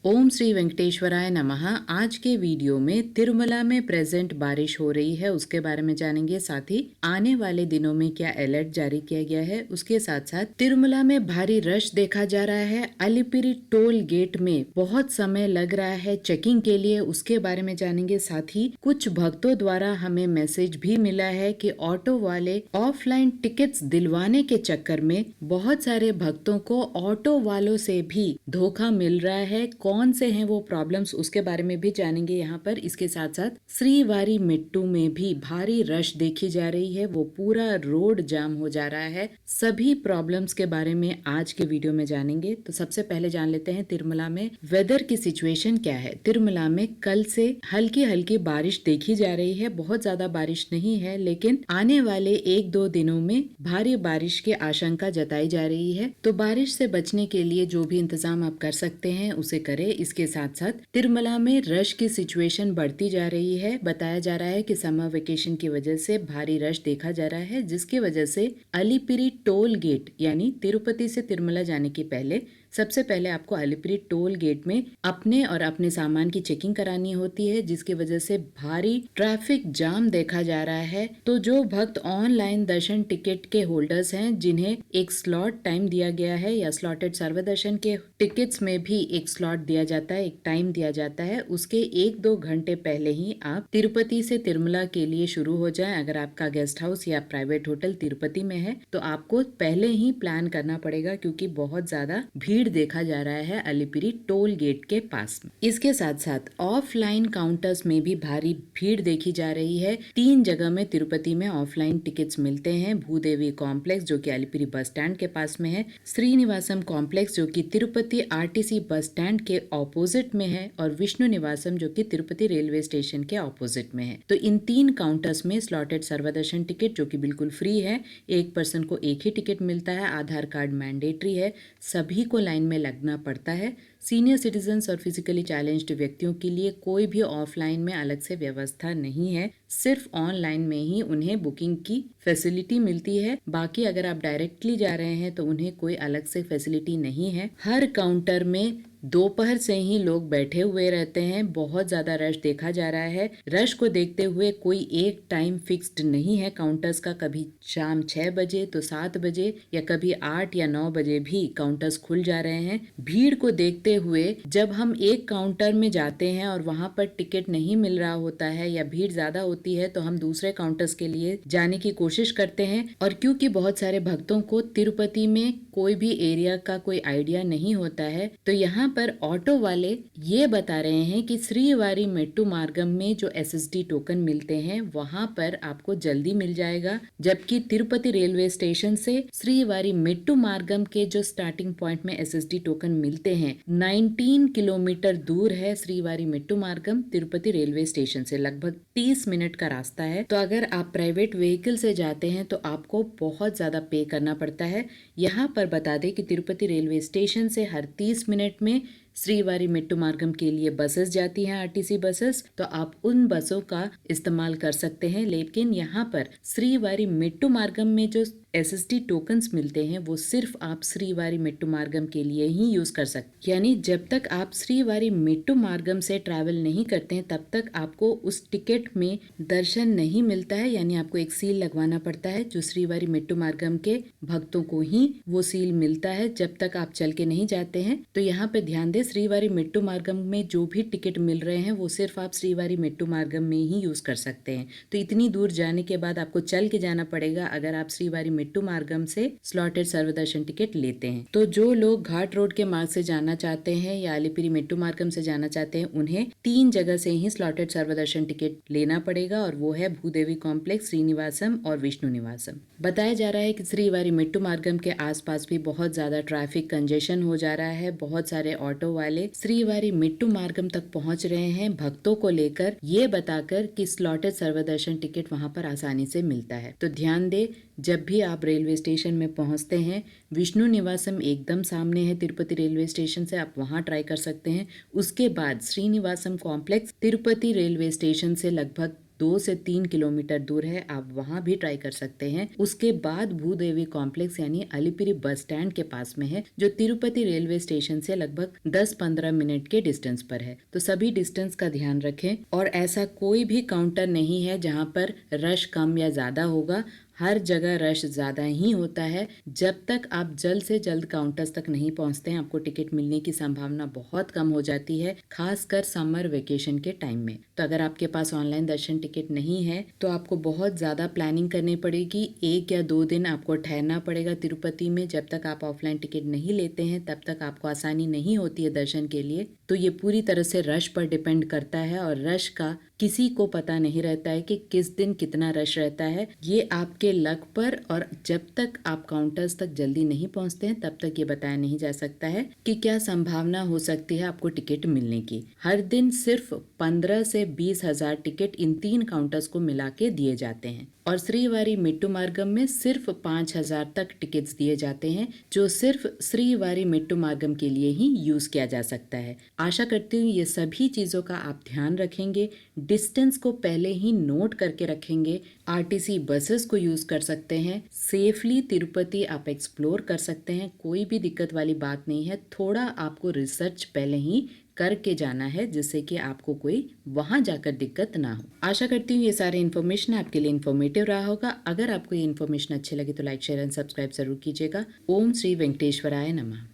ओम श्री वेंकटेश्वराय नमः। आज के वीडियो में तिरुमला में प्रेजेंट बारिश हो रही है उसके बारे में जानेंगे। साथ ही आने वाले दिनों में क्या अलर्ट जारी किया गया है, उसके साथ साथ तिरुमला में भारी रश देखा जा रहा है। अलिपिरी टोल गेट में बहुत समय लग रहा है चेकिंग के लिए, उसके बारे में जानेंगे। साथ ही कुछ भक्तों द्वारा हमें मैसेज भी मिला है कि ऑटो वाले ऑफलाइन टिकट्स दिलवाने के चक्कर में बहुत सारे भक्तों को ऑटो वालों से भी धोखा मिल रहा है। कौन से हैं वो प्रॉब्लम्स, उसके बारे में भी जानेंगे यहाँ पर। इसके साथ साथ श्रीवारी मेट्टू में भी भारी रश देखी जा रही है, वो पूरा रोड जाम हो जा रहा है। सभी प्रॉब्लम्स के बारे में आज के वीडियो में जानेंगे। तो सबसे पहले जान लेते हैं तिरुमला में वेदर की सिचुएशन क्या है। तिरुमला में कल से हल्की हल्की बारिश देखी जा रही है, बहुत ज्यादा बारिश नहीं है, लेकिन आने वाले 1-2 दिनों में भारी बारिश की आशंका जताई जा रही है। तो बारिश से बचने के लिए जो भी इंतजाम आप कर सकते हैं उसे करें। इसके साथ साथ तिरुमला में रश की सिचुएशन बढ़ती जा रही है। बताया जा रहा है कि समर वेकेशन की वजह से भारी रश देखा जा रहा है, जिसकी वजह से अलिपिरी टोल गेट यानी तिरुपति से तिरुमला जाने के पहले सबसे पहले आपको अलिपिरी टोल गेट में अपने और अपने सामान की चेकिंग करानी होती है, जिसकी वजह से भारी ट्रैफिक जाम देखा जा रहा है। तो जो भक्त ऑनलाइन दर्शन टिकट के होल्डर्स हैं, जिन्हें एक स्लॉट टाइम दिया गया है या स्लॉटेड सर्वदर्शन के टिकट्स में भी एक स्लॉट दिया जाता है, एक टाइम दिया जाता है, उसके 1-2 घंटे पहले ही आप तिरुपति से तिरुमला के लिए शुरू हो जाएं। अगर आपका गेस्ट हाउस या प्राइवेट होटल तिरुपति में है तो आपको पहले ही प्लान करना पड़ेगा, क्योंकि बहुत ज्यादा भीड़ देखा जा रहा है अलिपिरी टोल गेट के पास में। इसके साथ साथ ऑफलाइन काउंटर्स में भी भारी भीड़ देखी जा रही है। 3 जगह में तिरुपति में ऑफलाइन टिकट्स मिलते हैं। भूदेवी कॉम्प्लेक्स जो कि अलिपिरी बस स्टैंड के पास में है, श्रीनिवासम कॉम्प्लेक्स जो कि तिरुपति आरटीसी बस स्टैंड के ऑपोजिट में है, और विष्णु निवासम जो कि तिरुपति रेलवे स्टेशन के ऑपोजिट में है। तो इन 3 काउंटर्स में स्लॉटेड सर्वदर्शन टिकट जो कि बिल्कुल फ्री है, एक पर्सन को एक ही टिकट मिलता है, आधार कार्ड मैंडेटरी है, सभी को लाइन में लगना पड़ता है। सीनियर सिटीजन्स और फिजिकली चैलेंज्ड व्यक्तियों के लिए कोई भी ऑफलाइन में अलग से व्यवस्था नहीं है, सिर्फ ऑनलाइन में ही उन्हें बुकिंग की फैसिलिटी मिलती है। बाकी अगर आप डायरेक्टली जा रहे हैं तो उन्हें कोई अलग से फैसिलिटी नहीं है। हर काउंटर में दोपहर से ही लोग बैठे हुए रहते हैं, बहुत ज्यादा रश देखा जा रहा है। रश को देखते हुए कोई एक टाइम फिक्स्ड नहीं है काउंटर्स का, कभी शाम 6 बजे तो 7 बजे या कभी 8 या 9 बजे भी काउंटर्स खुल जा रहे हैं। भीड़ को देखते हुए जब हम एक काउंटर में जाते हैं और वहां पर टिकट नहीं मिल रहा होता है या भीड़ ज्यादा होती है, तो हम दूसरे काउंटर्स के लिए जाने की कोशिश करते हैं। और क्योंकि बहुत सारे भक्तों को तिरुपति में कोई भी एरिया का कोई आइडिया नहीं होता है, तो यहाँ पर ऑटो वाले ये बता रहे हैं कि श्रीवारी मेट्टू मार्गम में जो एसएसडी टोकन मिलते हैं वहां पर आपको जल्दी मिल जाएगा, जबकि तिरुपति रेलवे स्टेशन से श्रीवारी मेट्टू मार्गम के जो स्टार्टिंग पॉइंट में एसएसडी टोकन मिलते हैं 19 किलोमीटर दूर है। श्रीवारी मेट्टू मार्गम तिरुपति रेलवे स्टेशन से लगभग 30 मिनट का रास्ता है। तो अगर आप प्राइवेट व्हीकल से जाते हैं तो आपको बहुत ज्यादा पे करना पड़ता है। यहाँ पर बता दें कि तिरुपति रेलवे स्टेशन से हर 30 मिनट में श्रीवारी मेट्टू मार्गम के लिए बसेस जाती हैं, आरटीसी बसेस, तो आप उन बसों का इस्तेमाल कर सकते हैं। लेकिन यहाँ पर श्रीवारी मेट्टू मार्गम में जो एसएसडी टोकन्स मिलते हैं वो सिर्फ आप श्रीवारी मेट्टू मार्गम के लिए ही यूज कर सकते, यानी जब तक आप श्रीवारी मेट्टू मार्गम से ट्रैवल नहीं करते हैं तब तक आपको उस टिकट में दर्शन नहीं मिलता है, यानी आपको एक सील लगवाना पड़ता है जो श्रीवारी मेट्टू मार्गम के भक्तों को ही वो सील मिलता है जब तक आप चल के नहीं जाते हैं। तो यहाँ पे ध्यान दें, श्रीवारी मेट्टू मार्गम में जो भी टिकट मिल रहे हैं वो सिर्फ आप श्रीवारी मेट्टू मार्गम में ही यूज कर सकते हैं। तो इतनी दूर जाने के बाद आपको चल के जाना पड़ेगा अगर आप श्रीवारी मेट्टू मार्गम से स्लॉटेड सर्वदर्शन टिकट लेते हैं। तो जो लोग घाट रोड के मार्ग से जाना चाहते हैं या अलिपिरी मेट्टू मार्गम से जाना चाहते हैं, उन्हें 3 जगह से ही स्लॉटेड सर्वदर्शन टिकट लेना पड़ेगा, और वो है भूदेवी कॉम्प्लेक्स, श्रीनिवासम और विष्णु निवासम। बताया जा रहा है कि श्रीवारी मेट्टू मार्गम के आसपास भी बहुत ज्यादा ट्रैफिक कंजेशन हो जा रहा है। बहुत सारे ऑटो वाले श्रीवारी मेट्टू मार्गम तक पहुंच रहे हैं भक्तों को लेकर, ये बताकर कि स्लॉटेड सर्वदर्शन टिकट वहां पर आसानी से मिलता है। तो ध्यान दे, जब भी आप रेलवे स्टेशन में पहुंचते हैं, विष्णु निवासम एकदम सामने है तिरुपति रेलवे स्टेशन से, आप वहां ट्राई कर सकते हैं। उसके बाद Srinivasam complex Tirupati railway station से लगभग 2 से 3 किलोमीटर दूर है, आप वहाँ भी ट्राई कर सकते हैं। उसके बाद भूदेवी कॉम्प्लेक्स यानी अलिपिरी बस स्टैंड के पास में है, जो तिरुपति रेलवे स्टेशन से लगभग 10-15 मिनट के डिस्टेंस पर है। तो सभी डिस्टेंस का ध्यान रखें और ऐसा कोई भी काउंटर नहीं है जहाँ पर रश कम या ज्यादा होगा। हर जगह रश ज्यादा ही होता है। जब तक आप जल्द से जल्द काउंटर्स तक नहीं पहुंचते हैं, आपको टिकट मिलने की संभावना बहुत कम हो जाती है, खासकर समर वेकेशन के टाइम में। तो अगर आपके पास ऑनलाइन दर्शन टिकट नहीं है तो आपको बहुत ज्यादा प्लानिंग करनी पड़ेगी। 1 या 2 दिन आपको ठहरना पड़ेगा तिरुपति में। जब तक आप ऑफलाइन टिकट नहीं लेते हैं तब तक आपको आसानी नहीं होती है दर्शन के लिए। तो ये पूरी तरह से रश पर डिपेंड करता है और रश का किसी को पता नहीं रहता है कि किस दिन कितना रश रहता है। ये आपके लक पर, और जब तक आप काउंटर्स तक जल्दी नहीं पहुंचते हैं तब तक ये बताया नहीं जा सकता है कि क्या संभावना हो सकती है आपको टिकट मिलने की। हर दिन सिर्फ 15 से 20 हजार टिकट इन 3 काउंटर्स को मिला के दिए जाते हैं और श्रीवारी मेट्टू मार्गम में सिर्फ 5,000 तक टिकट्स दिए जाते हैं, जो सिर्फ श्रीवारी मेट्टू मार्गम के लिए ही यूज किया जा सकता है। आशा करती हूँ ये सभी चीजों का आप ध्यान रखेंगे, डिस्टेंस को पहले ही नोट करके रखेंगे, आरटीसी बसेस को यूज कर सकते हैं, सेफली तिरुपति आप एक्सप्लोर कर सकते हैं। कोई भी दिक्कत वाली बात नहीं है। थोड़ा आपको रिसर्च पहले ही करके जाना है जिससे कि आपको कोई वहां जाकर दिक्कत ना हो। आशा करती हूँ ये सारे इन्फॉर्मेशन आपके लिए इन्फॉर्मेटिव रहा होगा। अगर आपको ये इन्फॉर्मेशन अच्छे लगे तो लाइक, शेयर एंड सब्सक्राइब जरूर कीजिएगा। ओम श्री वेंकटेश्वराय नमः।